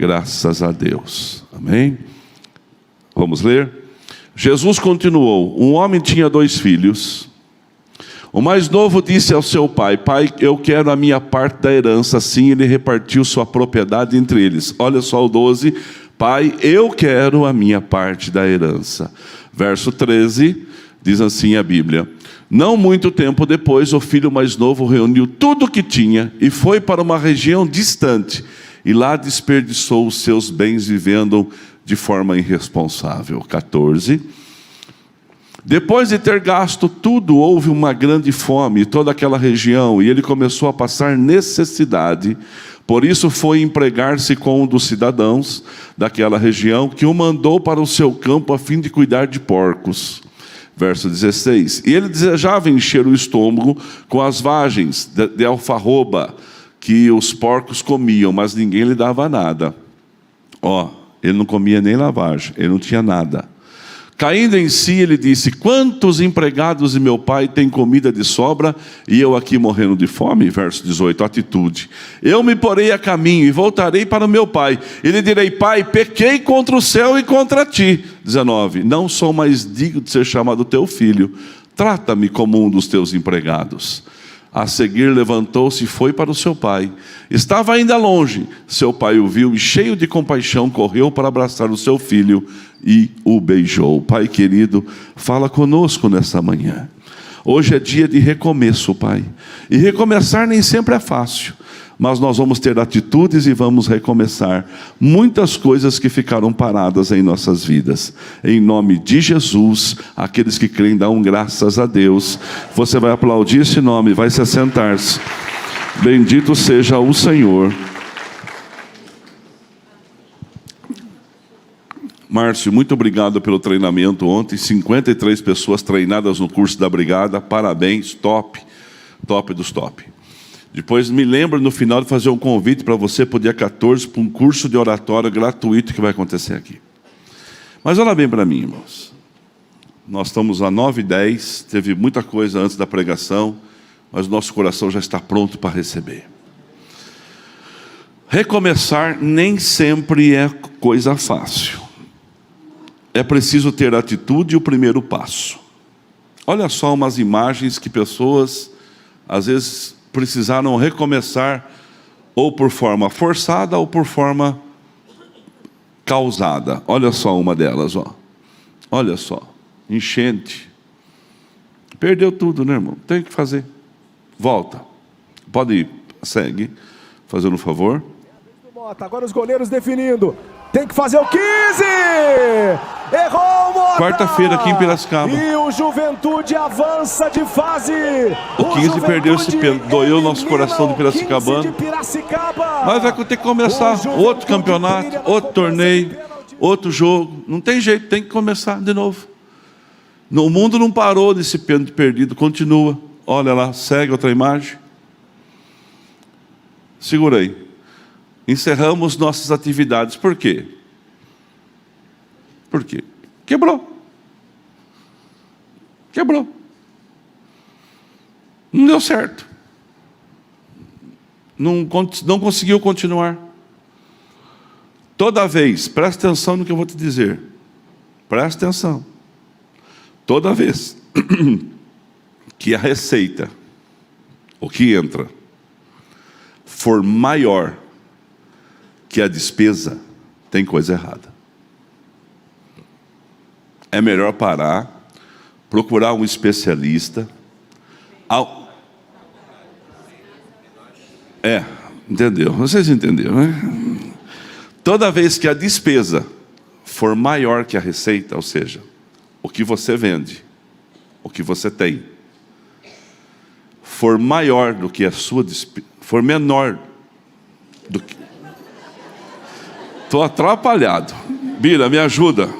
Graças a Deus. Amém? Vamos ler? Jesus continuou: um homem tinha 2 filhos. O mais novo disse ao seu pai: pai, eu quero a minha parte da herança. Assim ele repartiu sua propriedade entre eles. Olha só o 12. Pai, eu quero a minha parte da herança. Verso 13, diz assim a Bíblia: não muito tempo depois, o filho mais novo reuniu tudo o que tinha e foi para uma região distante. E lá desperdiçou os seus bens vivendo de forma irresponsável. 14. Depois de ter gasto tudo, houve uma grande fome em toda aquela região, e ele começou a passar necessidade. Por isso foi empregar-se com um dos cidadãos daquela região, que o mandou para o seu campo a fim de cuidar de porcos. Verso 16. E ele desejava encher o estômago com as vagens de alfarroba que os porcos comiam, mas ninguém lhe dava nada. Ele não comia nem lavagem, ele não tinha nada. Caindo em si, ele disse: quantos empregados de meu pai têm comida de sobra, e eu aqui morrendo de fome? Verso 18, atitude: eu me porei a caminho e voltarei para o meu pai, e lhe direi: pai, pequei contra o céu e contra ti. 19, não sou mais digno de ser chamado teu filho, trata-me como um dos teus empregados. A seguir levantou-se e foi para o seu pai. Estava ainda longe, seu pai o viu e, cheio de compaixão, correu para abraçar o seu filho e o beijou. Pai querido, fala conosco nessa manhã. Hoje é dia de recomeço, Pai. E recomeçar nem sempre é fácil, mas nós vamos ter atitudes e vamos recomeçar muitas coisas que ficaram paradas em nossas vidas. Em nome de Jesus, aqueles que creem dão graças a Deus. Você vai aplaudir esse nome, vai se assentar-se. Bendito seja o Senhor. Márcio, muito obrigado pelo treinamento ontem. 53 pessoas treinadas no curso da Brigada. Parabéns, top dos top. Depois me lembra no final de fazer um convite para você para o dia 14, para um curso de oratória gratuito que vai acontecer aqui. Mas olha bem para mim, irmãos. Nós estamos a 9h10, teve muita coisa antes da pregação, mas o nosso coração já está pronto para receber. Recomeçar nem sempre é coisa fácil. É preciso ter atitude e o primeiro passo. Olha só umas imagens que pessoas, às vezes, precisaram recomeçar, ou por forma forçada, ou por forma causada. Olha só uma delas, olha só, enchente. Perdeu tudo, né, irmão? Tem que fazer. Volta. Pode ir, segue, fazendo um favor. Agora os goleiros definindo. Tem que fazer o 15! Errou o Mota! Quarta-feira aqui em Piracicaba. E o Juventude avança de fase. O 15 perdeu esse pênalti. Doeu o nosso coração de Piracicabano. Mas vai ter que começar outro campeonato, outro torneio, outro jogo. Não tem jeito, tem que começar de novo. O mundo não parou nesse pênalti perdido, continua. Olha lá, segue outra imagem. Segura aí. Encerramos nossas atividades. Por quê? Por quê? Quebrou. Não deu certo. Não conseguiu continuar. Toda vez, presta atenção no que eu vou te dizer. Presta atenção. Toda vez que a receita, o que entra, for maior que a despesa, tem coisa errada. É melhor parar, procurar um especialista. Entendeu? Vocês entenderam, né? Toda vez que a despesa for maior que a receita, ou seja, o que você vende, o que você tem, for maior do que a sua despesa, for menor do que... Estou atrapalhado. Bira, me ajuda.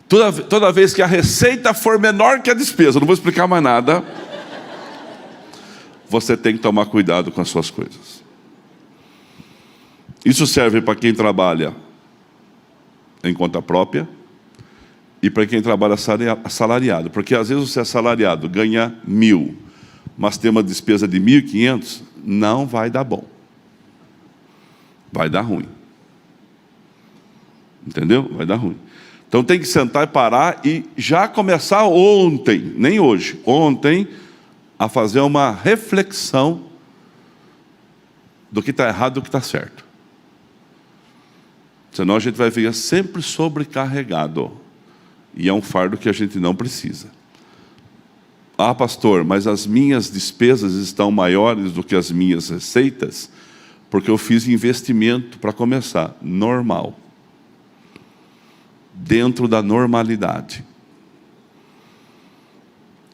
Toda vez que a receita for menor que a despesa, não vou explicar mais nada, você tem que tomar cuidado com as suas coisas. Isso serve para quem trabalha em conta própria e para quem trabalha assalariado. Porque às vezes você é assalariado, ganha 1.000, mas tem uma despesa de 1.500, não vai dar bom. vai dar ruim. Entendeu? Vai dar ruim. Então tem que sentar e parar e já começar ontem, nem hoje, ontem, a fazer uma reflexão do que está errado e do que está certo. Senão a gente vai ficar sempre sobrecarregado. E é um fardo que a gente não precisa. Ah, pastor, mas as minhas despesas estão maiores do que as minhas receitas, porque eu fiz investimento para começar. Normal. Dentro da normalidade.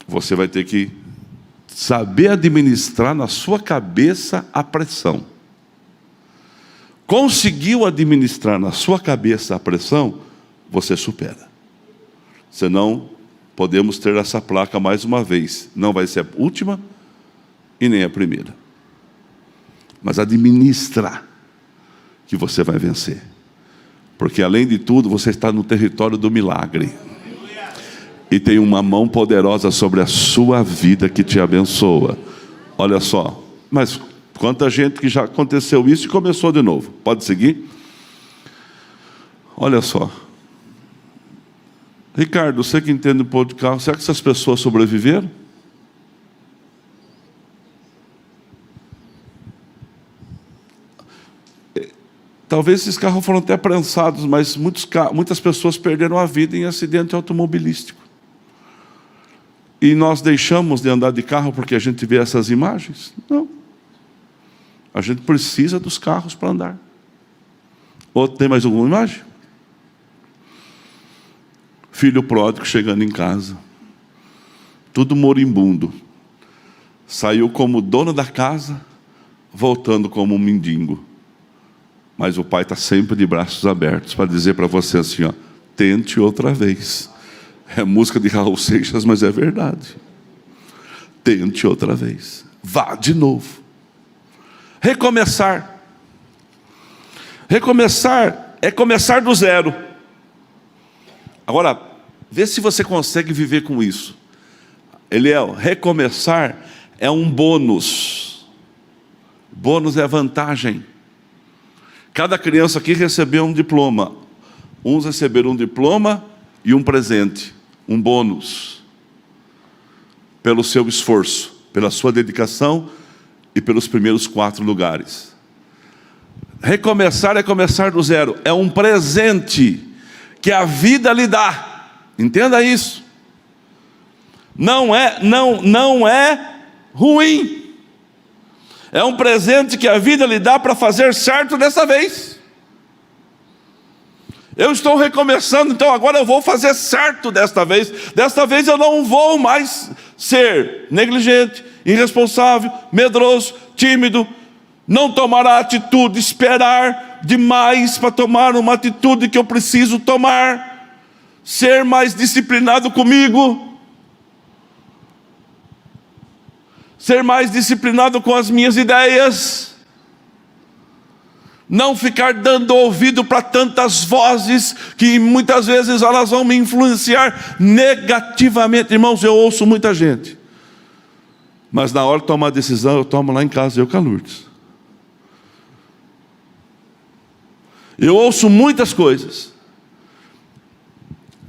Você vai ter que saber administrar na sua cabeça a pressão. Conseguiu administrar na sua cabeça a pressão, você supera. Senão, podemos ter essa placa mais uma vez. Não vai ser a última e nem a primeira. Mas administra que você vai vencer. Porque além de tudo, você está no território do milagre. E tem uma mão poderosa sobre a sua vida que te abençoa. Olha só. Mas quanta gente que já aconteceu isso e começou de novo. Pode seguir? Olha só. Ricardo, você que entende um pouco de carro, será que essas pessoas sobreviveram? Talvez esses carros foram até prensados, mas muitas pessoas perderam a vida em acidente automobilístico. E nós deixamos de andar de carro porque a gente vê essas imagens? Não. A gente precisa dos carros para andar. Ou tem mais alguma imagem? Filho pródigo chegando em casa, tudo moribundo. Saiu como dono da casa, voltando como um mendigo. Mas o pai está sempre de braços abertos para dizer para você assim, ó, tente outra vez. É música de Raul Seixas, mas é verdade. Tente outra vez. Vá de novo. Recomeçar. Recomeçar é começar do zero. Agora, vê se você consegue viver com isso. Recomeçar é um bônus. Bônus é vantagem. Cada criança aqui recebeu um diploma. Uns receberam um diploma e um presente, um bônus. Pelo seu esforço, pela sua dedicação e pelos primeiros 4 lugares. Recomeçar é começar do zero. É um presente que a vida lhe dá. Entenda isso. Não é ruim. É um presente que a vida lhe dá para fazer certo dessa vez. Eu estou recomeçando, então agora eu vou fazer certo desta vez. Desta vez eu não vou mais ser negligente, irresponsável, medroso, tímido, não tomar a atitude, esperar demais para tomar uma atitude que eu preciso tomar, ser mais disciplinado comigo, ser mais disciplinado com as minhas ideias, não ficar dando ouvido para tantas vozes que muitas vezes elas vão me influenciar negativamente. Irmãos, eu ouço muita gente, mas na hora de tomar a decisão, eu tomo lá em casa, eu com a Lourdes. Eu ouço muitas coisas.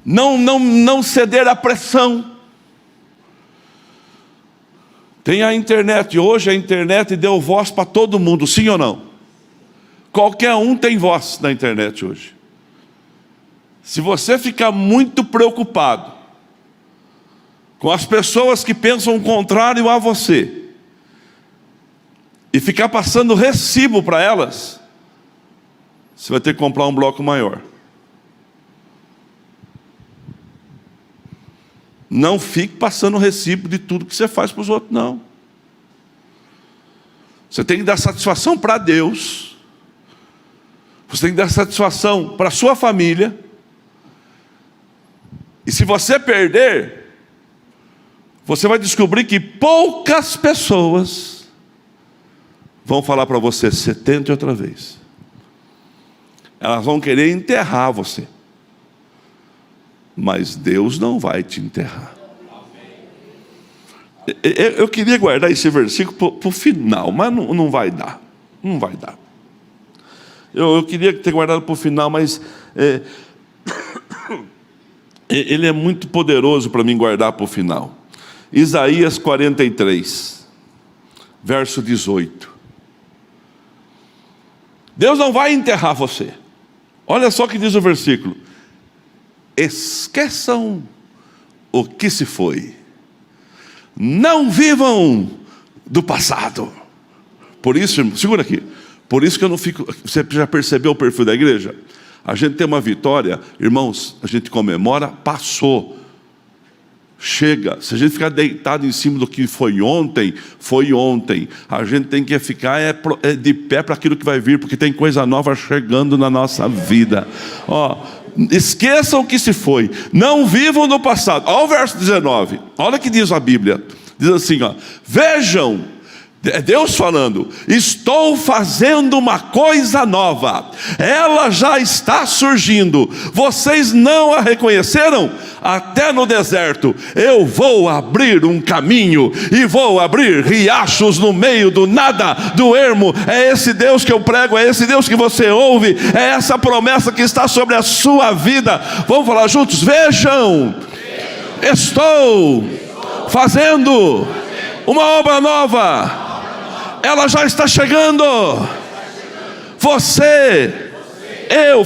Não ceder à pressão. Tem a internet. Hoje a internet deu voz para todo mundo, sim ou não? Qualquer um tem voz na internet hoje. Se você ficar muito preocupado com as pessoas que pensam o contrário a você e ficar passando recibo para elas, você vai ter que comprar um bloco maior. Não fique passando recibo de tudo que você faz para os outros, não. Você tem que dar satisfação para Deus. Você tem que dar satisfação para a sua família. E se você perder, você vai descobrir que poucas pessoas vão falar para você, você tente outra vez. Elas vão querer enterrar você. Mas Deus não vai te enterrar. Eu queria guardar esse versículo para o final, mas não vai dar. Não vai dar. Eu queria ter guardado para o final, mas ele é muito poderoso para mim guardar para o final. Isaías 43, verso 18. Deus não vai enterrar você. Olha só o que diz o versículo: esqueçam o que se foi, não vivam do passado. Por isso, irmão, segura aqui. Por isso que eu não fico. Você já percebeu o perfil da igreja? A gente tem uma vitória, irmãos, a gente comemora, passou. Chega. Se a gente ficar deitado em cima do que foi ontem, foi ontem. A gente tem que ficar de pé para aquilo que vai vir, porque tem coisa nova chegando na nossa vida. Esqueçam o que se foi, não vivam no passado. Olha o verso 19, olha o que diz a Bíblia. Diz assim, vejam, é Deus falando: estou fazendo uma coisa nova, ela já está surgindo, vocês não a reconheceram? Até no deserto eu vou abrir um caminho, e vou abrir riachos no meio do nada, do ermo. É esse Deus que eu prego, é esse Deus que você ouve, é essa promessa que está sobre a sua vida. Vamos falar juntos: vejam, estou fazendo uma obra nova, ela já está chegando. Você, eu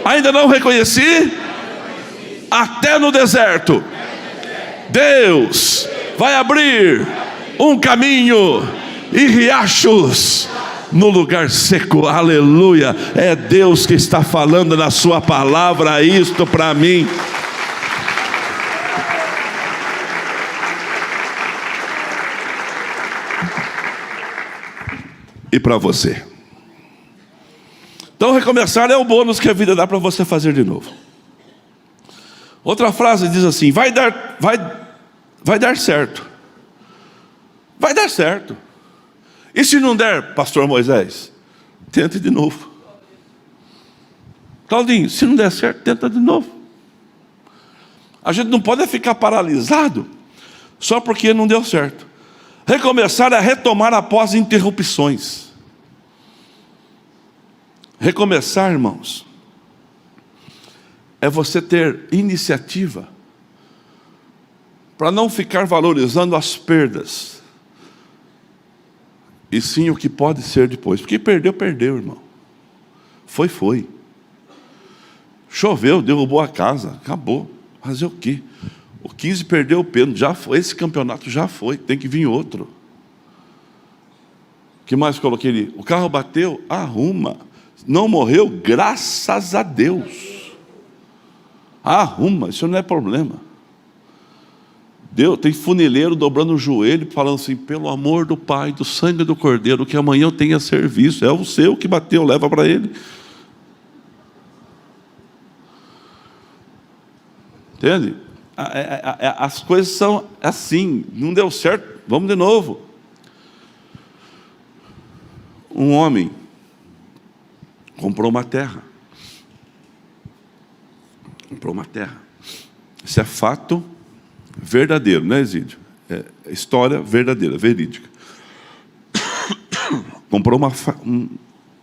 ainda não reconheci? Até no deserto Deus vai abrir um caminho e riachos no lugar seco. Aleluia. É Deus que está falando na sua palavra isto para mim. E para você. Então, recomeçar é o bônus que a vida dá para você fazer de novo. Outra frase diz assim: vai dar certo. Vai dar certo. E se não der, pastor Moisés, tente de novo. Claudinho, se não der certo, tenta de novo. A gente não pode ficar paralisado só porque não deu certo. Recomeçar é retomar após interrupções. Recomeçar, irmãos, é você ter iniciativa para não ficar valorizando as perdas, e sim o que pode ser depois. Porque perdeu, irmão. Foi. Choveu, derrubou a casa, acabou. Fazer o quê? O 15 perdeu o pênalti, já foi. Esse campeonato já foi, tem que vir outro. O que mais coloquei ali? O carro bateu, arruma. Não morreu, graças a Deus. Arruma, isso não é problema. Deus, tem funileiro dobrando o joelho, falando assim: pelo amor do Pai, do sangue do Cordeiro, que amanhã eu tenha serviço. É o seu que bateu, leva para ele. Entende? As coisas são assim. Não deu certo, vamos de novo. Um homem comprou uma terra. Isso é fato verdadeiro, não é, Exídio? É história verdadeira, verídica. Comprou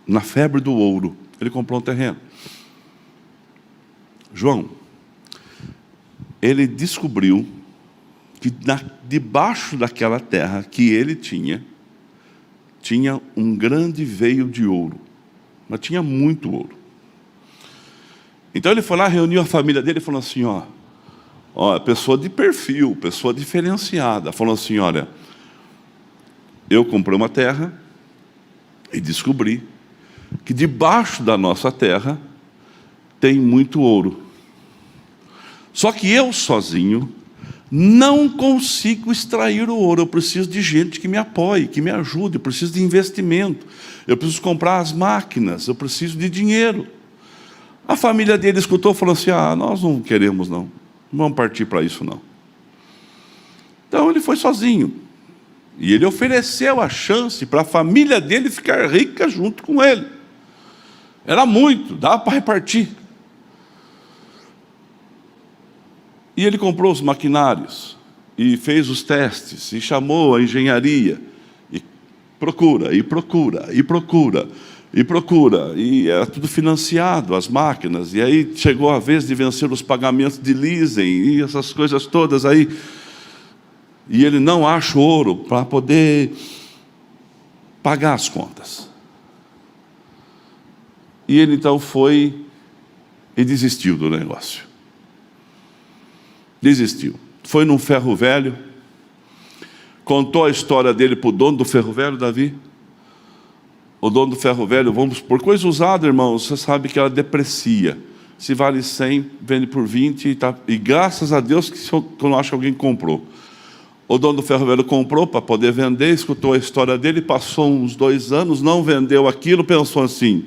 na febre do ouro. Ele comprou um terreno. João, ele descobriu que debaixo daquela terra que ele tinha um grande veio de ouro. Mas tinha muito ouro. Então ele foi lá, reuniu a família dele e falou assim: pessoa de perfil, pessoa diferenciada. Falou assim: olha, eu comprei uma terra e descobri que debaixo da nossa terra tem muito ouro. Só que eu sozinho não consigo extrair o ouro. Eu preciso de gente que me apoie, que me ajude. Eu preciso de investimento. Eu preciso comprar as máquinas. Eu preciso de dinheiro. A família dele escutou e falou assim: nós não queremos não. Não vamos partir para isso não. Então ele foi sozinho. E ele ofereceu a chance para a família dele ficar rica junto com ele. Era muito, dava para repartir. E ele comprou os maquinários, e fez os testes, e chamou a engenharia, e procura. E procura, e era tudo financiado, as máquinas. E aí chegou a vez de vencer os pagamentos de leasing e essas coisas todas aí. E ele não acha ouro para poder pagar as contas. E ele então foi e desistiu do negócio. Desistiu. Foi num ferro velho, contou a história dele para o dono do ferro velho, Davi. O dono do ferro velho, vamos por coisa usada, irmãos, você sabe que ela deprecia. Se vale 100, vende por 20, e graças a Deus que eu não acho que alguém comprou. O dono do ferro velho comprou para poder vender, escutou a história dele, passou uns 2 anos, não vendeu aquilo, pensou assim,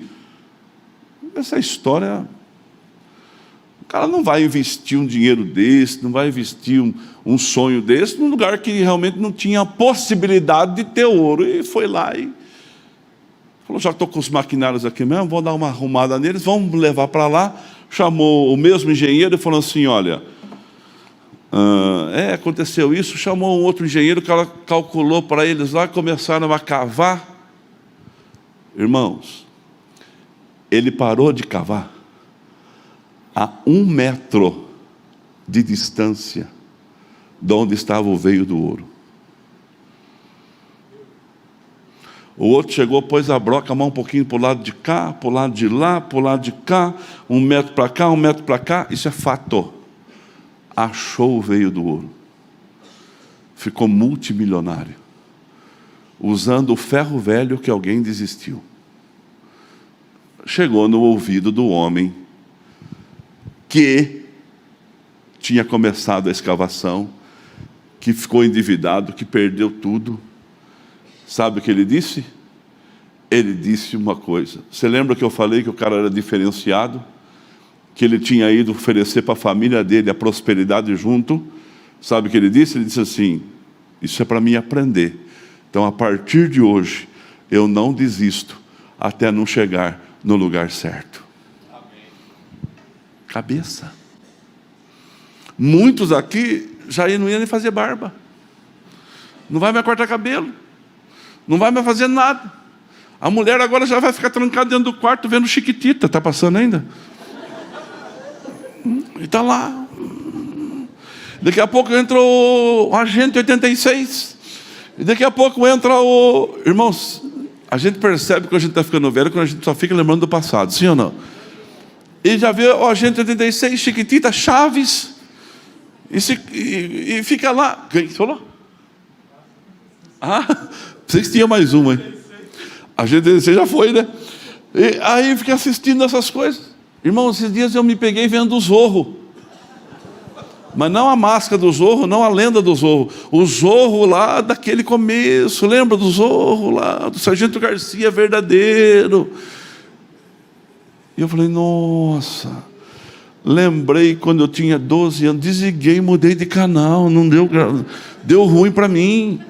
essa história, o cara não vai investir um dinheiro desse, não vai investir um sonho desse, num lugar que realmente não tinha possibilidade de ter ouro. E foi lá e falou, já estou com os maquinários aqui mesmo, vou dar uma arrumada neles, vamos levar para lá. Chamou o mesmo engenheiro e falou assim, olha, aconteceu isso, chamou um outro engenheiro, que ela calculou para eles lá, começaram a cavar. Irmãos, ele parou de cavar a 1 metro de distância de onde estava o veio do ouro. O outro chegou, pôs a broca, a mão um pouquinho para o lado de cá, para o lado de lá, para o lado de cá, 1 metro para cá, 1 metro para cá. Isso é fato. Achou o veio do ouro. Ficou multimilionário, usando o ferro velho que alguém desistiu. Chegou no ouvido do homem que tinha começado a escavação, que ficou endividado, que perdeu tudo. Sabe o que ele disse? Ele disse uma coisa. Você lembra que eu falei que o cara era diferenciado? Que ele tinha ido oferecer para a família dele a prosperidade junto? Sabe o que ele disse? Ele disse assim, isso é para mim aprender. Então, a partir de hoje, eu não desisto até não chegar no lugar certo. Amém. Cabeça. Muitos aqui já não iam nem fazer barba. Não vai mais cortar cabelo. Não vai mais fazer nada. A mulher agora já vai ficar trancada dentro do quarto vendo Chiquitita. Está passando ainda? E está lá. Daqui a pouco entra o Agente 86. E daqui a pouco entra o... Irmãos, a gente percebe que a gente está ficando velho quando a gente só fica lembrando do passado. Sim ou não? E já vê o Agente 86, Chiquitita, Chaves. E fica lá. Quem falou? Vocês tinham mais uma, hein? A gente já foi, né? E aí fica assistindo essas coisas. Irmão, esses dias eu me peguei vendo o Zorro. Mas não a máscara do Zorro, não a lenda do Zorro. O Zorro lá daquele começo. Lembra do Zorro lá? Do Sargento Garcia verdadeiro. E eu falei, nossa. Lembrei quando eu tinha 12 anos. Desliguei, mudei de canal. Não deu ruim para mim.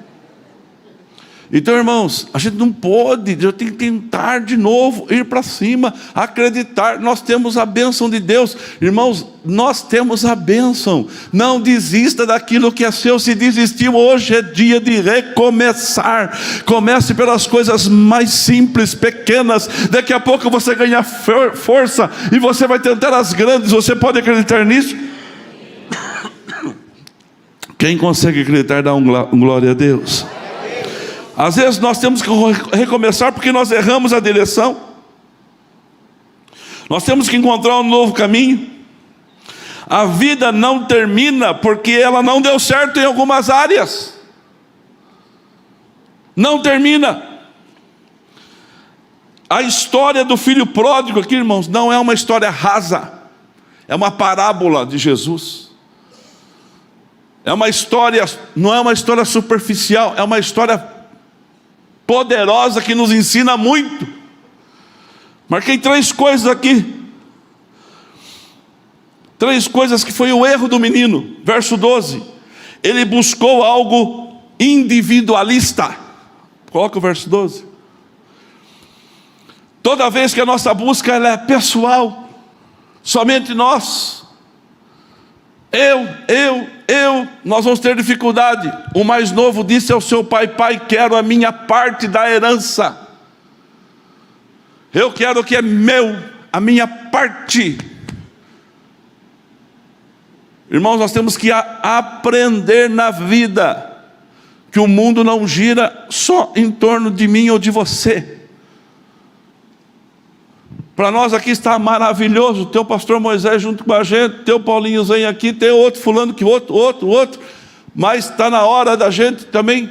Então, irmãos, a gente não pode, eu tenho que tentar de novo, ir para cima, acreditar, nós temos a bênção de Deus. Irmãos, nós temos a bênção. Não desista daquilo que é seu. Se desistiu, hoje é dia de recomeçar. Comece pelas coisas mais simples, pequenas. Daqui a pouco você ganha força e você vai tentar as grandes. Você pode acreditar nisso? Quem consegue acreditar, dá um glória a Deus. Às vezes nós temos que recomeçar porque nós erramos a direção. Nós temos que encontrar um novo caminho. A vida não termina porque ela não deu certo em algumas áreas. Não termina. A história do filho pródigo aqui, irmãos, não é uma história rasa. É uma parábola de Jesus. É uma história, não é uma história superficial, é uma história poderosa que nos ensina muito. Marquei 3 coisas aqui. 3 coisas que foi o erro do menino. Verso 12. Ele buscou algo individualista. Coloca o verso 12. Toda vez que a nossa busca ela é pessoal, somente nós, nós vamos ter dificuldade. O mais novo disse ao seu pai, pai, quero a minha parte da herança. Eu quero o que é meu, a minha parte. Irmãos, nós temos que aprender na vida que o mundo não gira só em torno de mim ou de você. Para nós aqui está maravilhoso, teu pastor Moisés junto com a gente, teu Paulinho Zen aqui, tem outro fulano que outro, mas está na hora da gente também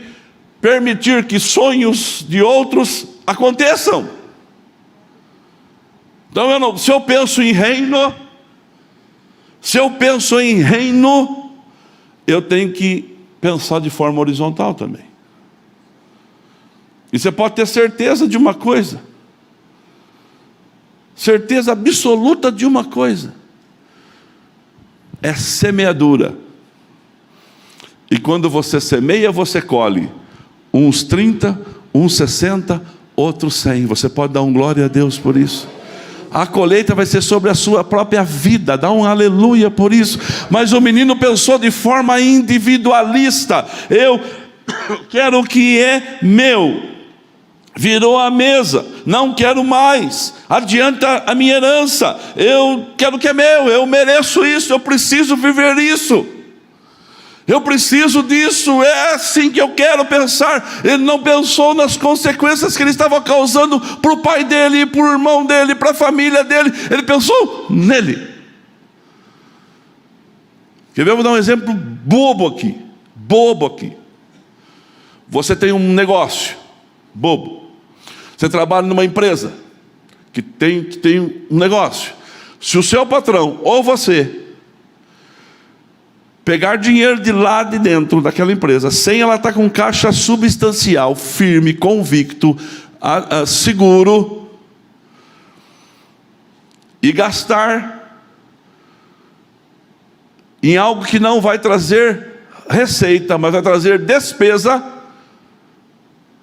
permitir que sonhos de outros aconteçam. Então se eu penso em reino, eu tenho que pensar de forma horizontal também. E você pode ter certeza de uma coisa, certeza absoluta de uma coisa: é semeadura. E quando você semeia, você colhe. Uns 30, uns 60, outros 100. Você pode dar um glória a Deus por isso. A colheita vai ser sobre a sua própria vida. Dá um aleluia por isso. Mas o menino pensou de forma individualista. Eu quero o que é meu. Virou a mesa. Não quero mais. Adianta a minha herança. Eu quero o que é meu. Eu mereço isso. Eu preciso viver isso. Eu preciso disso, é assim que eu quero pensar. Ele não pensou nas consequências que ele estava causando para o pai dele, para o irmão dele, para a família dele. Ele pensou nele. Quer ver? Eu vou dar um exemplo bobo aqui. Você tem um negócio bobo. Você trabalha numa empresa que tem um negócio. Se o seu patrão ou você pegar dinheiro de lá de dentro daquela empresa, sem ela estar com caixa substancial, firme, convicto, seguro, e gastar em algo que não vai trazer receita, mas vai trazer despesa,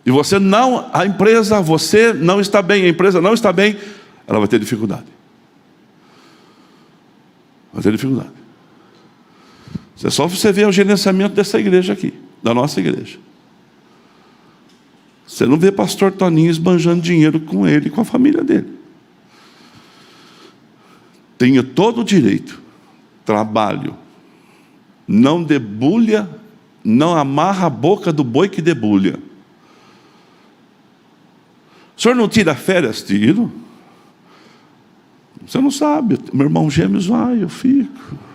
e você não está bem, a empresa não está bem, ela vai ter dificuldade. É só você ver o gerenciamento dessa igreja aqui, da nossa igreja. Você não vê pastor Toninho esbanjando dinheiro com ele e com a família dele. Tenha todo o direito, trabalho, não debulha, não amarra a boca do boi que debulha. O senhor não tira férias? Tiro. Você não sabe, meu irmão gêmeos vai, eu fico.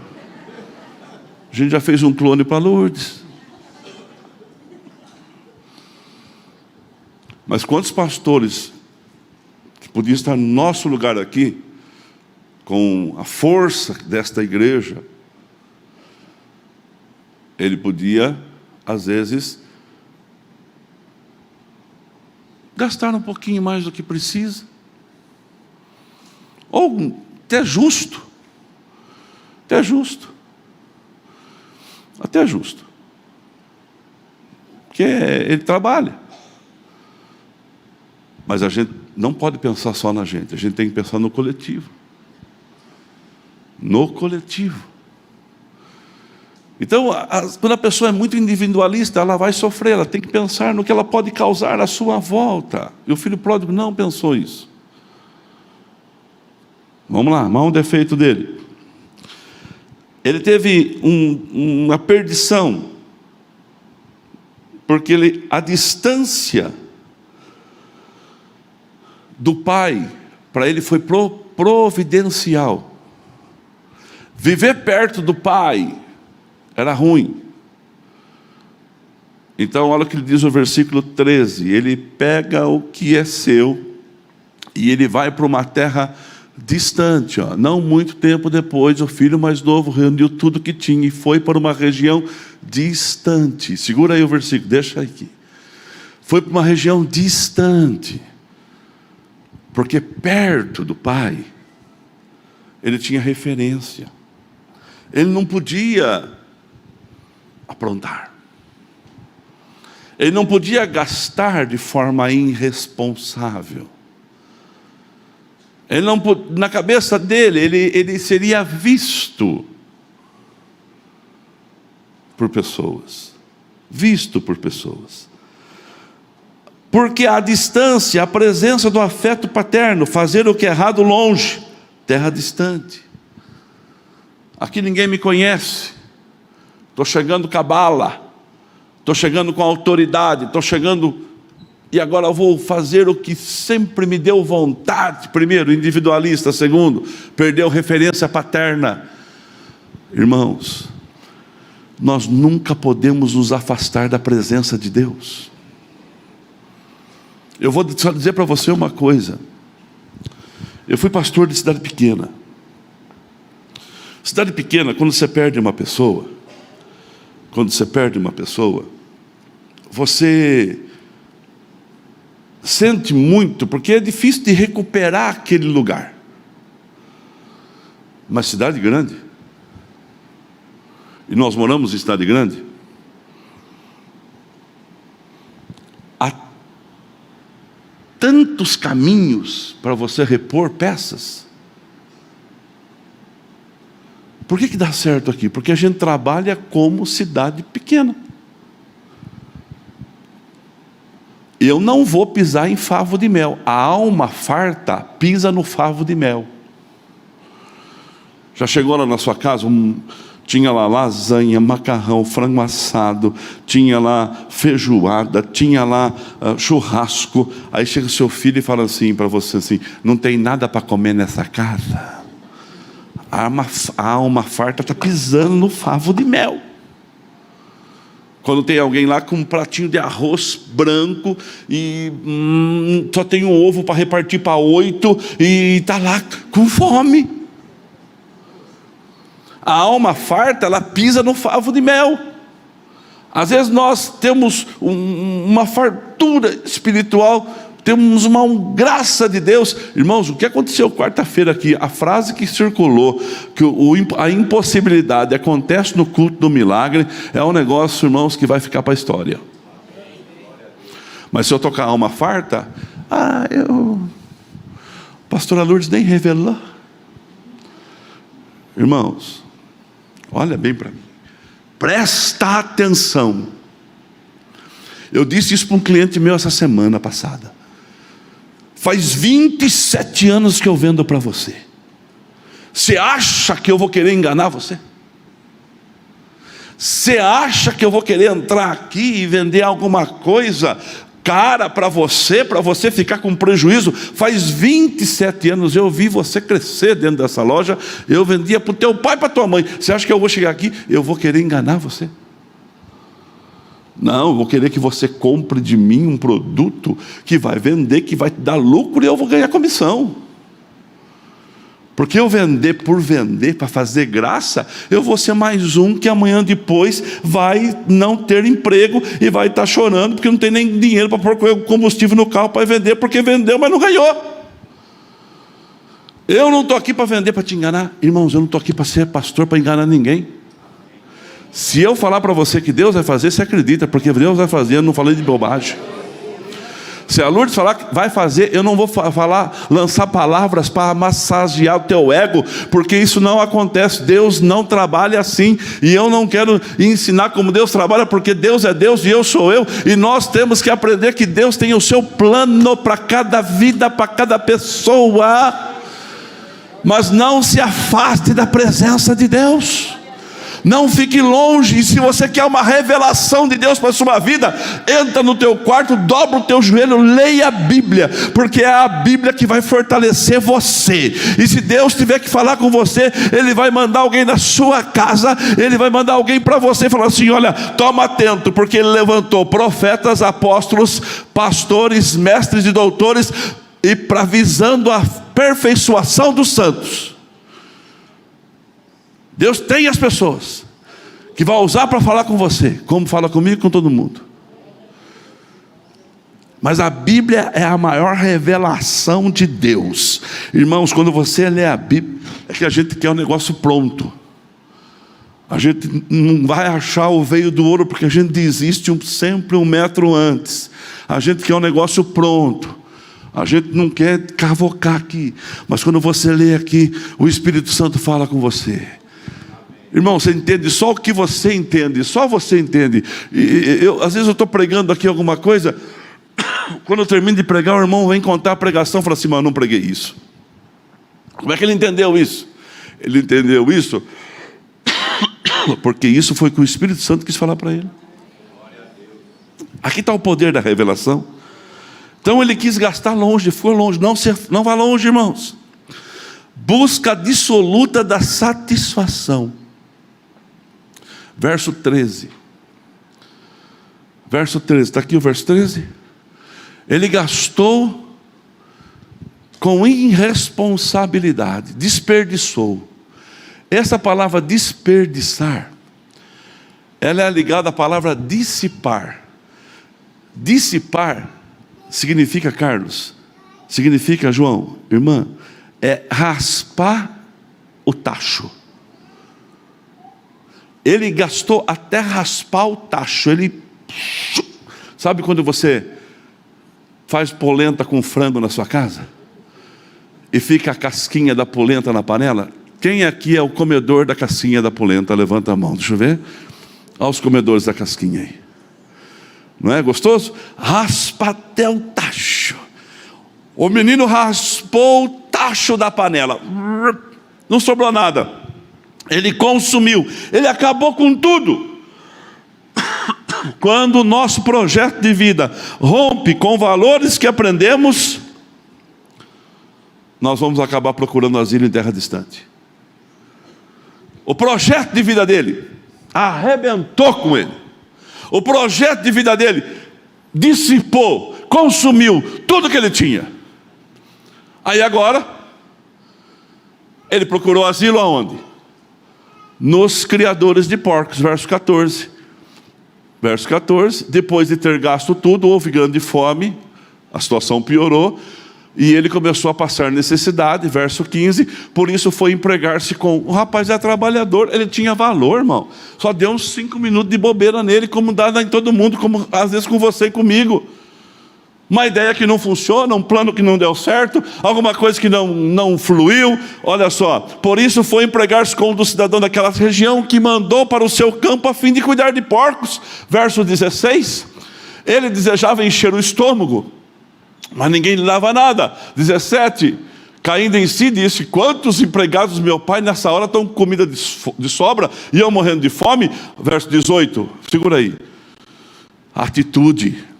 A gente já fez um clone para Lourdes. Mas quantos pastores que podiam estar no nosso lugar aqui, com a força desta igreja, ele podia, às vezes, gastar um pouquinho mais do que precisa, ou até justo, porque ele trabalha. Mas a gente não pode pensar só na gente, a gente tem que pensar no coletivo. Então, quando a pessoa é muito individualista, ela vai sofrer, ela tem que pensar no que ela pode causar à sua volta. E o filho pródigo não pensou isso. Vamos lá, mais um defeito dele. Ele teve uma perdição, porque a distância do pai, para ele foi providencial. Viver perto do pai era ruim. Então olha o que ele diz no versículo 13. Ele pega o que é seu e ele vai para uma terra distante. Não muito tempo depois, o filho mais novo reuniu tudo que tinha e foi para uma região distante. Segura aí o versículo, deixa aqui. Foi para uma região distante, porque perto do pai ele tinha referência. Ele não podia aprontar, ele não podia gastar de forma irresponsável. Ele não, na cabeça dele, ele seria visto por pessoas. Porque a distância, a presença do afeto paterno, fazer o que é errado longe, terra distante. Aqui ninguém me conhece, estou chegando com a bala, estou chegando com a autoridade, estou chegando, e agora eu vou fazer o que sempre me deu vontade. Primeiro, individualista. Segundo, perdeu referência paterna. Irmãos, nós nunca podemos nos afastar da presença de Deus. Eu vou só dizer para você uma coisa. Eu fui pastor de cidade pequena. Cidade pequena, quando você perde uma pessoa, você sente muito, porque é difícil de recuperar aquele lugar. Mas cidade grande, e nós moramos em cidade grande, há tantos caminhos para você repor peças. Por que dá certo aqui? Porque a gente trabalha como cidade pequena. Eu não vou pisar em favo de mel. A alma farta pisa no favo de mel. Já chegou lá na sua casa, tinha lá lasanha, macarrão, frango assado, tinha lá feijoada, tinha lá churrasco. Aí chega o seu filho e fala assim para você assim: não tem nada para comer nessa casa. A alma farta está pisando no favo de mel. Quando tem alguém lá com um pratinho de arroz branco e só tem um ovo para repartir para 8 e está lá com fome. A alma farta, ela pisa no favo de mel. Às vezes nós temos uma fartura espiritual, temos uma graça de Deus. Irmãos, o que aconteceu quarta-feira aqui? A frase que circulou, que a impossibilidade acontece no culto do milagre, é um negócio, irmãos, que vai ficar para a história. Mas se eu tocar a alma farta, pastora Lourdes nem revelou. Irmãos, olha bem para mim, presta atenção. Eu disse isso para um cliente meu essa semana passada. Faz 27 anos que eu vendo para você. Você acha que eu vou querer enganar você? Você acha que eu vou querer entrar aqui e vender alguma coisa cara para você ficar com prejuízo? Faz 27 anos eu vi você crescer dentro dessa loja. Eu vendia para o teu pai e para a tua mãe. Você acha que eu vou chegar aqui e eu vou querer enganar você? Não, eu vou querer que você compre de mim um produto que vai vender, que vai te dar lucro, e eu vou ganhar comissão. Porque eu vender por vender, para fazer graça, eu vou ser mais um que amanhã depois vai não ter emprego e vai estar chorando porque não tem nem dinheiro para pôr combustível no carro para vender, porque vendeu, mas não ganhou. Eu não estou aqui para vender, para te enganar. Irmãos, eu não estou aqui para ser pastor, para enganar ninguém. Se eu falar para você que Deus vai fazer, você acredita, porque Deus vai fazer, eu não falei de bobagem. Se a Lourdes falar que vai fazer, eu não vou lançar palavras para massagear o teu ego, porque isso não acontece. Deus não trabalha assim, e eu não quero ensinar como Deus trabalha, porque Deus é Deus e eu sou eu, e nós temos que aprender que Deus tem o seu plano para cada vida, para cada pessoa. Mas não se afaste da presença de Deus. Não fique longe. E se você quer uma revelação de Deus para a sua vida, entra no teu quarto, dobra o teu joelho, leia a Bíblia, porque é a Bíblia que vai fortalecer você. E se Deus tiver que falar com você, Ele vai mandar alguém na sua casa, Ele vai mandar alguém para você e falar assim: olha, toma atento, porque Ele levantou profetas, apóstolos, pastores, mestres e doutores, e para visando a aperfeiçoação dos santos. Deus tem as pessoas que vai usar para falar com você, como fala comigo e com todo mundo. Mas a Bíblia é a maior revelação de Deus. Irmãos, quando você lê a Bíblia, é que a gente quer o negócio pronto. A gente não vai achar o veio do ouro, porque a gente desiste sempre 1 metro antes. A gente quer o negócio pronto. A gente não quer cavocar aqui. Mas quando você lê aqui, o Espírito Santo fala com você. Irmão, você entende só o que você entende, só você entende. Às vezes eu estou pregando aqui alguma coisa, Quando eu termino de pregar, o irmão vem contar a pregação e fala assim: mas eu não preguei isso. Como é que ele entendeu isso? Ele entendeu isso porque isso foi o que o Espírito Santo quis falar para ele. Aqui está o poder da revelação. Então ele quis gastar longe, ficou longe. Não vá longe, irmãos. Busca dissoluta da satisfação. Verso 13. Verso 13, está aqui o verso 13. Ele gastou com irresponsabilidade, desperdiçou. Essa palavra desperdiçar, ela é ligada à palavra dissipar. Dissipar significa, Carlos, significa, João, irmã, é raspar o tacho. Ele gastou até raspar o tacho. Ele, sabe quando você faz polenta com frango na sua casa e fica a casquinha da polenta na panela? Quem aqui é o comedor da casquinha da polenta? Levanta a mão, deixa eu ver. Olha os comedores da casquinha aí. Não é gostoso? Raspa até o tacho. O menino raspou o tacho da panela. Não sobrou nada. Ele consumiu. Ele acabou com tudo. Quando o nosso projeto de vida rompe com valores que aprendemos, nós vamos acabar procurando asilo em terra distante. O projeto de vida dele arrebentou com ele. O projeto de vida dele dissipou, consumiu tudo que ele tinha. Aí agora, ele procurou asilo aonde? Nos criadores de porcos, verso 14. Verso 14, depois de ter gasto tudo, houve grande fome, a situação piorou, e ele começou a passar necessidade, verso 15, por isso foi empregar-se com... O rapaz é trabalhador, ele tinha valor, irmão. Só deu uns 5 minutos de bobeira nele, como dá em todo mundo, como às vezes com você e comigo. Uma ideia que não funciona, um plano que não deu certo, alguma coisa que não fluiu. Olha só, por isso foi empregar-se com um do cidadão daquela região, que mandou para o seu campo a fim de cuidar de porcos. Verso 16, ele desejava encher o estômago, mas ninguém lhe dava nada. 17, caindo em si, disse: quantos empregados do meu pai nessa hora estão com comida de sobra e eu morrendo de fome? Verso 18, segura aí. Atitude.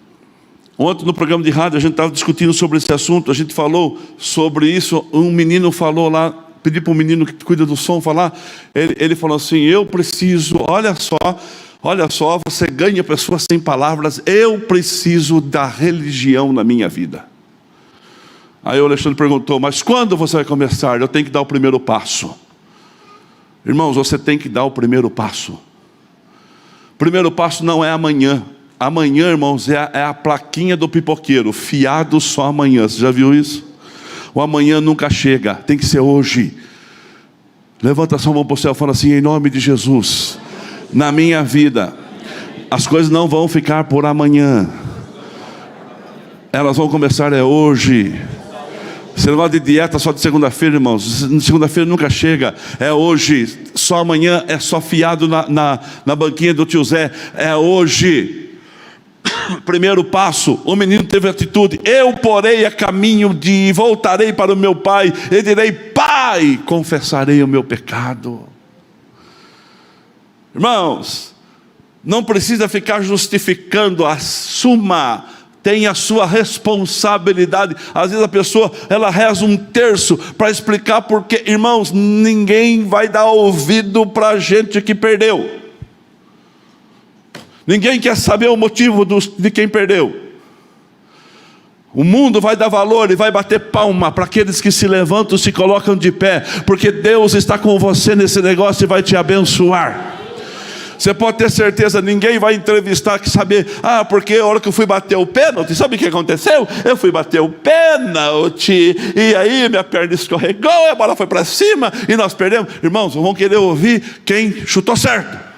Ontem no programa de rádio a gente estava discutindo sobre esse assunto. A gente falou sobre isso. Um menino falou lá, pedi para o menino que cuida do som falar. Ele falou assim: eu preciso, olha só, você ganha pessoas sem palavras. Eu preciso da religião na minha vida. Aí o Alexandre perguntou: mas quando você vai começar? Eu tenho que dar o primeiro passo. Irmãos, você tem que dar o primeiro passo. O primeiro passo não é amanhã. Amanhã, irmãos, é a plaquinha do pipoqueiro, fiado só amanhã. Você já viu isso? O amanhã nunca chega, tem que ser hoje. Levanta a sua mão para o céu e fala assim: em nome de Jesus, na minha vida, as coisas não vão ficar por amanhã, elas vão começar hoje. Você não vai de dieta só de segunda-feira, irmãos. Segunda-feira nunca chega, é hoje. Só amanhã é só fiado na banquinha do tio Zé, é hoje. Primeiro passo, o menino teve atitude: eu porei a caminho de voltarei para o meu pai e direi: pai, confessarei o meu pecado. Irmãos, não precisa ficar justificando, assuma, tem a sua responsabilidade. Às vezes a pessoa, ela reza um terço para explicar porque, irmãos, ninguém vai dar ouvido para gente que perdeu. Ninguém quer saber o motivo de quem perdeu. O mundo vai dar valor e vai bater palma para aqueles que se levantam, se colocam de pé, porque Deus está com você nesse negócio e vai te abençoar. Você pode ter certeza, ninguém vai entrevistar que saber: porque a hora que eu fui bater o pênalti, sabe o que aconteceu? Eu fui bater o pênalti, e aí minha perna escorregou, a bola foi para cima, e nós perdemos. Irmãos, vão querer ouvir quem chutou certo.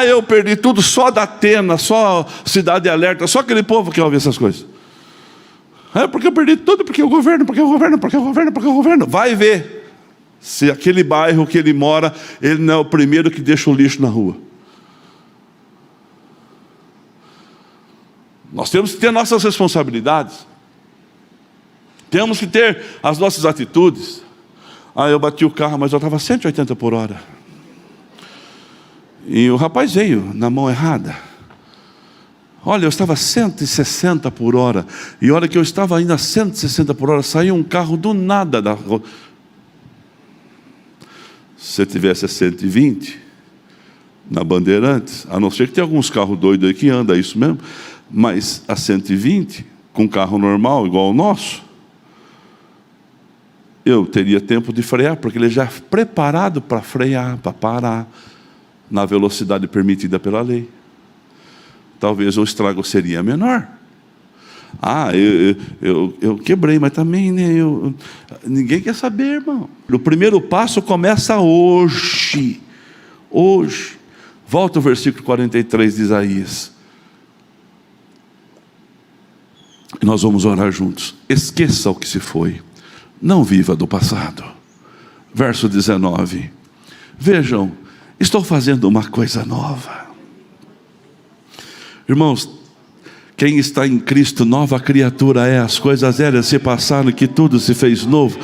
Eu perdi tudo, só da Atena, só Cidade Alerta, só aquele povo que ouve essas coisas. Porque eu perdi tudo, porque o governo. Vai ver se aquele bairro que ele mora, ele não é o primeiro que deixa o lixo na rua. Nós temos que ter nossas responsabilidades. Temos que ter as nossas atitudes. Eu bati o carro, mas eu estava 180 por hora. E o rapaz veio na mão errada. Olha, eu estava 160 por hora. E olha que eu estava ainda a 160 por hora. Saiu um carro do nada da rua. Se você tivesse a 120 na Bandeirantes, a não ser que tenha alguns carros doidos aí que andam, é isso mesmo. Mas a 120, com carro normal, igual ao nosso, eu teria tempo de frear, porque ele já é preparado para frear, para parar, na velocidade permitida pela lei. Talvez o estrago seria menor. Eu quebrei, mas também, né, ninguém quer saber, irmão. O primeiro passo começa hoje. Hoje. Volta ao versículo 43 de Isaías. E nós vamos orar juntos. Esqueça o que se foi. Não viva do passado. Verso 19. Vejam, estou fazendo uma coisa nova. Irmãos, quem está em Cristo, nova criatura é. As coisas velhas se passaram, que tudo se fez novo.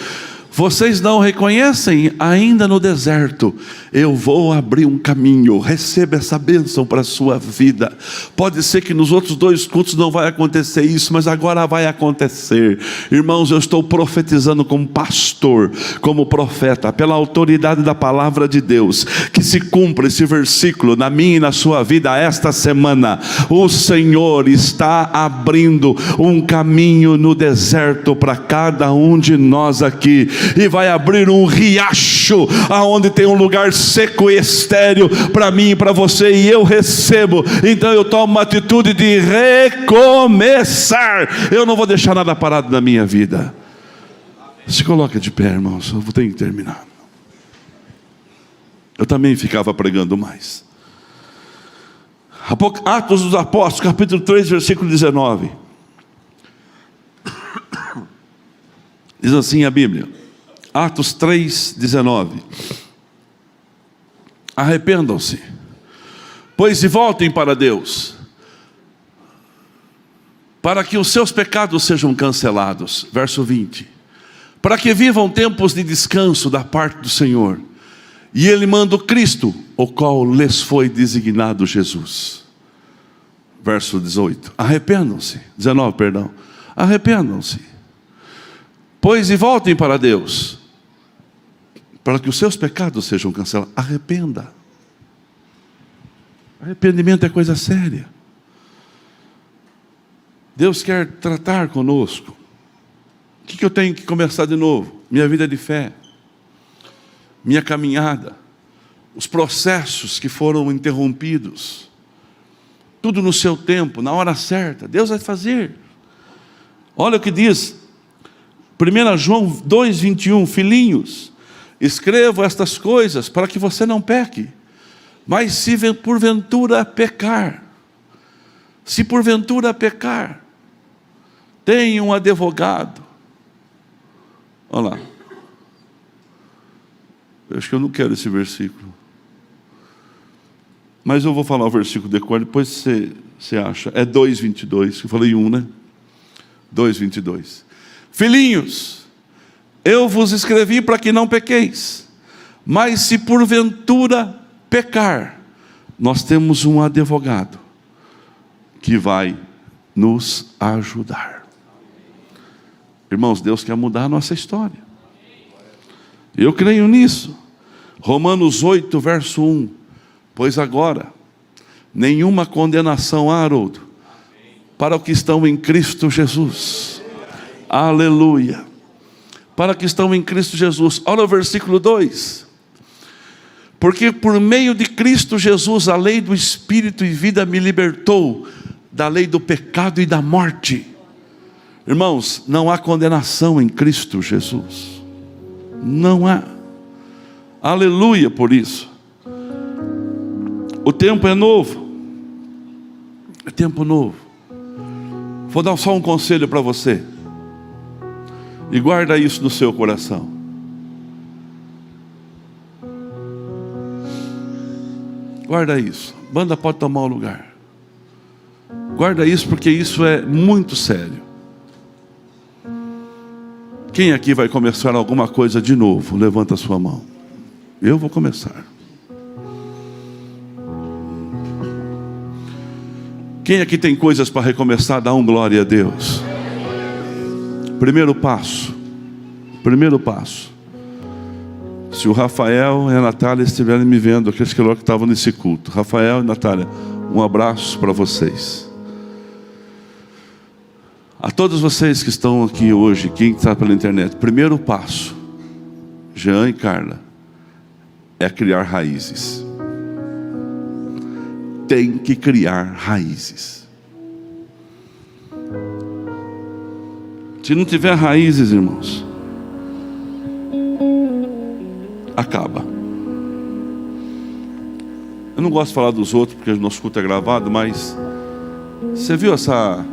Vocês não reconhecem ainda no deserto? Eu vou abrir um caminho. Receba essa bênção para a sua vida. Pode ser que nos outros 2 cultos não vai acontecer isso, mas agora vai acontecer. Irmãos, eu estou profetizando como pastor, como profeta, pela autoridade da palavra de Deus, que se cumpra esse versículo na minha e na sua vida esta semana. O Senhor está abrindo um caminho no deserto para cada um de nós aqui. E vai abrir um riacho, aonde tem um lugar seco e estéril para mim e para você, e eu recebo. Então eu tomo uma atitude de recomeçar. Eu não vou deixar nada parado na minha vida. Se coloca de pé, irmãos, eu tenho que terminar. Eu também ficava pregando mais. Atos dos Apóstolos, capítulo 3, versículo 19. Diz assim a Bíblia. Atos 3, 19. Arrependam-se, pois e voltem para Deus, para que os seus pecados sejam cancelados. Verso 20. Para que vivam tempos de descanso da parte do Senhor. E Ele manda o Cristo, o qual lhes foi designado Jesus. Verso 18. Arrependam-se. 19, perdão. Arrependam-se, pois e voltem para Deus, para que os seus pecados sejam cancelados. Arrependa. Arrependimento é coisa séria. Deus quer tratar conosco. O que eu tenho que começar de novo? Minha vida de fé, minha caminhada, os processos que foram interrompidos, tudo no seu tempo, na hora certa. Deus vai fazer. Olha o que diz 1 João 2,21. Filhinhos, escrevo estas coisas para que você não peque. Mas se porventura pecar, tenha um advogado. Olha lá. Eu acho que eu não quero esse versículo. Mas eu vou falar o versículo de cor, depois você acha. É 2,22. Eu falei 1, né? 2,22. Filhinhos, eu vos escrevi para que não pequeis. Mas se porventura pecar, nós temos um advogado que vai nos ajudar. Irmãos, Deus quer mudar a nossa história. Eu creio nisso. Romanos 8, verso 1. Pois agora, nenhuma condenação há, Haroldo, para os que estão em Cristo Jesus. Aleluia. Para que estão em Cristo Jesus. Olha o versículo 2. Porque por meio de Cristo Jesus, a lei do Espírito e vida me libertou da lei do pecado e da morte. Irmãos, não há condenação em Cristo Jesus. Não há. Aleluia por isso. O tempo é novo. É tempo novo. Vou dar só um conselho para você. E guarda isso no seu coração. Guarda isso. Banda pode tomar o lugar. Guarda isso, porque isso é muito sério. Quem aqui vai começar alguma coisa de novo? Levanta a sua mão. Eu vou começar. Quem aqui tem coisas para recomeçar? Dá um glória a Deus. Primeiro passo. Primeiro passo. Se o Rafael e a Natália estiverem me vendo, aqueles que estavam nesse culto, Rafael e Natália, um abraço para vocês. A todos vocês que estão aqui hoje, quem está pela internet, primeiro passo, Jean e Carla, é criar raízes. Tem que criar raízes. Se não tiver raízes, irmãos, acaba. Eu não gosto de falar dos outros, porque o nosso culto é gravado, mas você viu essa...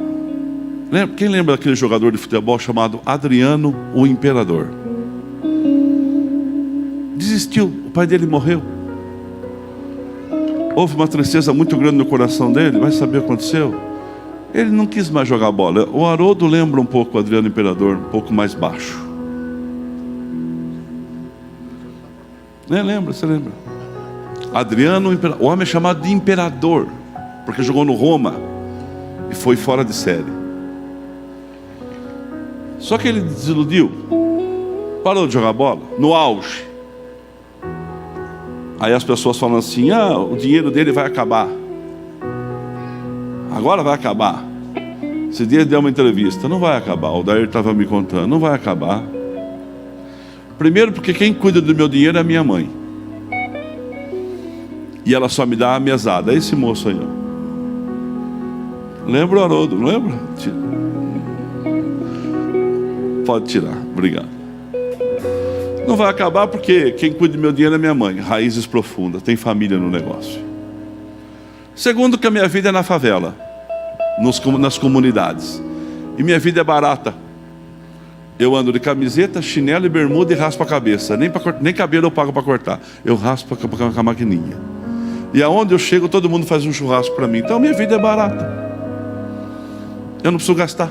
Quem lembra daquele jogador de futebol chamado Adriano, o Imperador? Desistiu, o pai dele morreu. Houve uma tristeza muito grande no coração dele. Vai saber o que aconteceu? Ele não quis mais jogar bola. O Haroldo lembra um pouco o Adriano Imperador, um pouco mais baixo. Lembra, você lembra? Adriano, o homem é chamado de Imperador, porque jogou no Roma e foi fora de série. Só que ele desiludiu, parou de jogar bola, no auge. Aí as pessoas falam assim, o dinheiro dele vai acabar. Agora vai acabar. Esse dia ele deu uma entrevista, não vai acabar. O Dair estava me contando, não vai acabar. Primeiro porque quem cuida do meu dinheiro é a minha mãe. E ela só me dá a mesada. É esse moço aí, ó. Lembra o Haroldo, não lembra? Pode tirar, obrigado. Não vai acabar porque quem cuida do meu dinheiro é minha mãe. Raízes profundas, tem família no negócio. Segundo, que a minha vida é na favela, nas comunidades. E minha vida é barata. Eu ando de camiseta, chinelo e bermuda e raspo a cabeça. Nem cabelo eu pago para cortar. Eu raspo com a maquininha. E aonde eu chego, todo mundo faz um churrasco para mim. Então minha vida é barata. Eu não preciso gastar.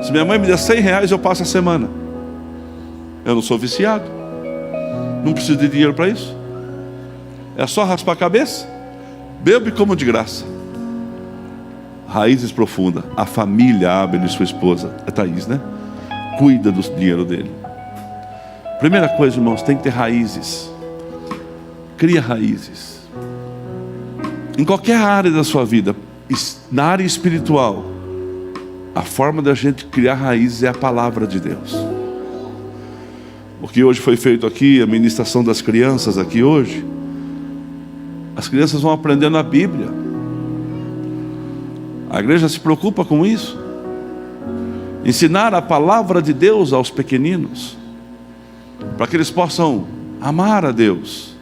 Se minha mãe me der R$100, eu passo a semana. Eu não sou viciado. Não preciso de dinheiro para isso. É só raspar a cabeça. Bebo e como de graça. Raízes profundas. A família Abel e sua esposa, é Thaís, né? Cuida do dinheiro dele. Primeira coisa, irmãos, tem que ter raízes. Cria raízes. Em qualquer área da sua vida, na área espiritual, a forma da gente criar raízes é a palavra de Deus. O que hoje foi feito aqui, a ministração das crianças aqui hoje, as crianças vão aprendendo a Bíblia. A igreja se preocupa com isso. Ensinar a palavra de Deus aos pequeninos, para que eles possam amar a Deus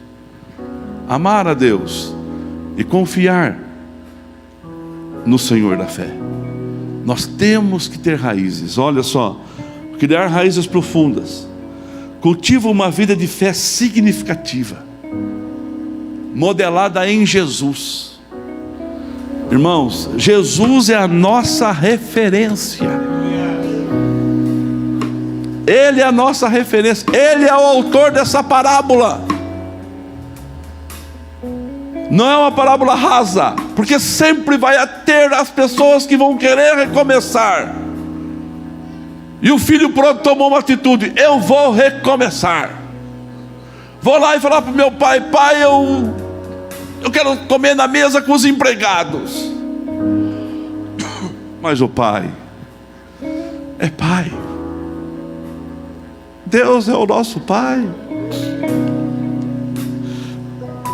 e confiar no Senhor da fé. Nós temos que ter raízes. Olha só, criar raízes profundas. Cultiva uma vida de fé significativa, modelada em Jesus. Irmãos, Jesus é a nossa referência. Ele é a nossa referência. Ele é o autor dessa parábola. Não é uma parábola rasa, porque sempre vai ter as pessoas que vão querer recomeçar. E o filho pródigo tomou uma atitude: eu vou recomeçar. Vou lá e falar para o meu pai: pai, eu quero comer na mesa com os empregados. Mas o pai é pai. Deus é o nosso pai.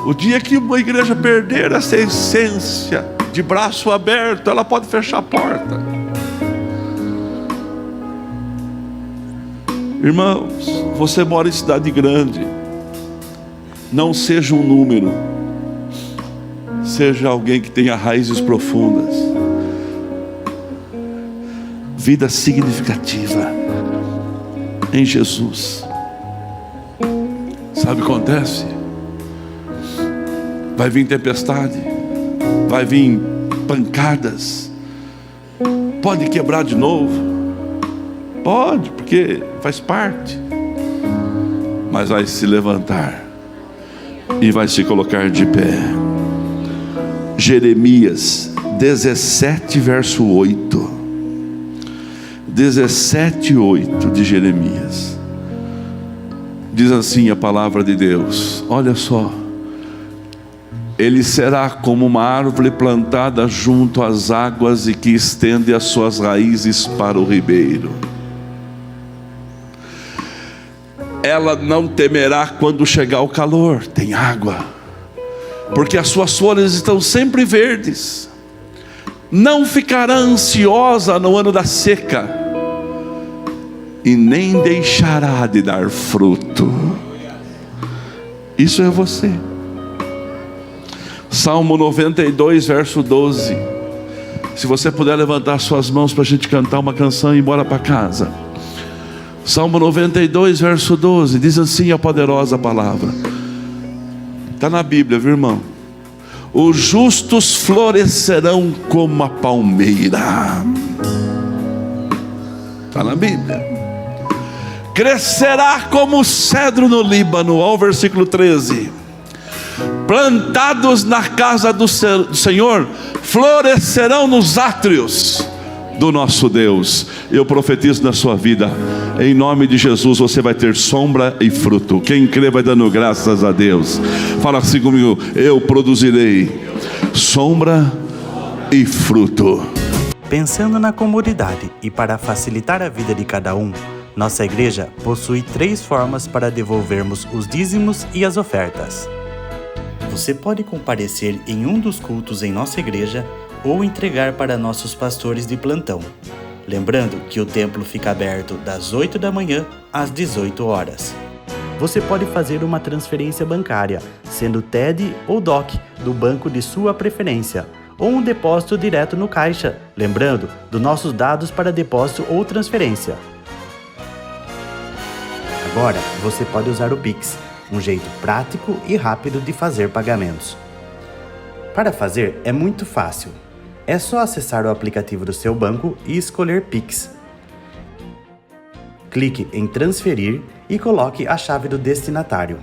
O dia que uma igreja perder essa essência de braço aberto, ela pode fechar a porta. Irmãos, você mora em cidade grande. Não seja um número. Seja alguém que tenha raízes profundas. Vida significativa em Jesus. Sabe o que acontece? Vai vir tempestade, vai vir pancadas. Pode quebrar de novo. Pode, porque faz parte. Mas vai se levantar e vai se colocar de pé. Jeremias 17, verso 8. 17, 8 de Jeremias. Diz assim a palavra de Deus. Olha só. Ele será como uma árvore plantada junto às águas e que estende as suas raízes para o ribeiro. Ela não temerá quando chegar o calor, tem água, porque as suas folhas estão sempre verdes. Não ficará ansiosa no ano da seca, e nem deixará de dar fruto. Isso é você. Salmo 92, verso 12. Se você puder levantar suas mãos para a gente cantar uma canção e ir embora para casa. Salmo 92, verso 12, diz assim a poderosa palavra. Está na Bíblia, viu, irmão? Os justos florescerão como a palmeira. Está na Bíblia. Crescerá como o cedro no Líbano. Olha o versículo 13. Plantados na casa do Senhor, florescerão nos átrios do nosso Deus. Eu profetizo na sua vida, em nome de Jesus, você vai ter sombra e fruto. Quem crê vai dando graças a Deus. Fala assim comigo: eu produzirei sombra e fruto. Pensando na comunidade e para facilitar a vida de cada um, nossa igreja possui 3 formas para devolvermos os dízimos e as ofertas. Você pode comparecer em um dos cultos em nossa igreja ou entregar para nossos pastores de plantão. Lembrando que o templo fica aberto das 8 da manhã às 18 horas. Você pode fazer uma transferência bancária, sendo TED ou DOC, do banco de sua preferência, ou um depósito direto no caixa, lembrando dos nossos dados para depósito ou transferência. Agora, você pode usar o Pix, um jeito prático e rápido de fazer pagamentos. Para fazer é muito fácil. É só acessar o aplicativo do seu banco e escolher Pix. Clique em transferir e coloque a chave do destinatário.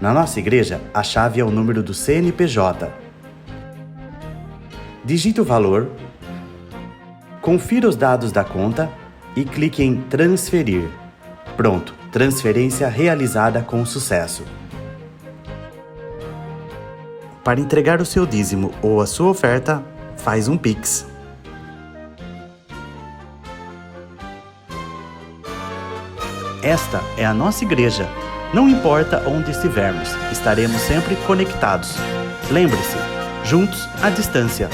Na nossa igreja, a chave é o número do CNPJ. Digite o valor, confira os dados da conta e clique em transferir. Pronto, transferência realizada com sucesso. Para entregar o seu dízimo ou a sua oferta, faz um Pix. Esta é a nossa igreja. Não importa onde estivermos, estaremos sempre conectados. Lembre-se, juntos à distância.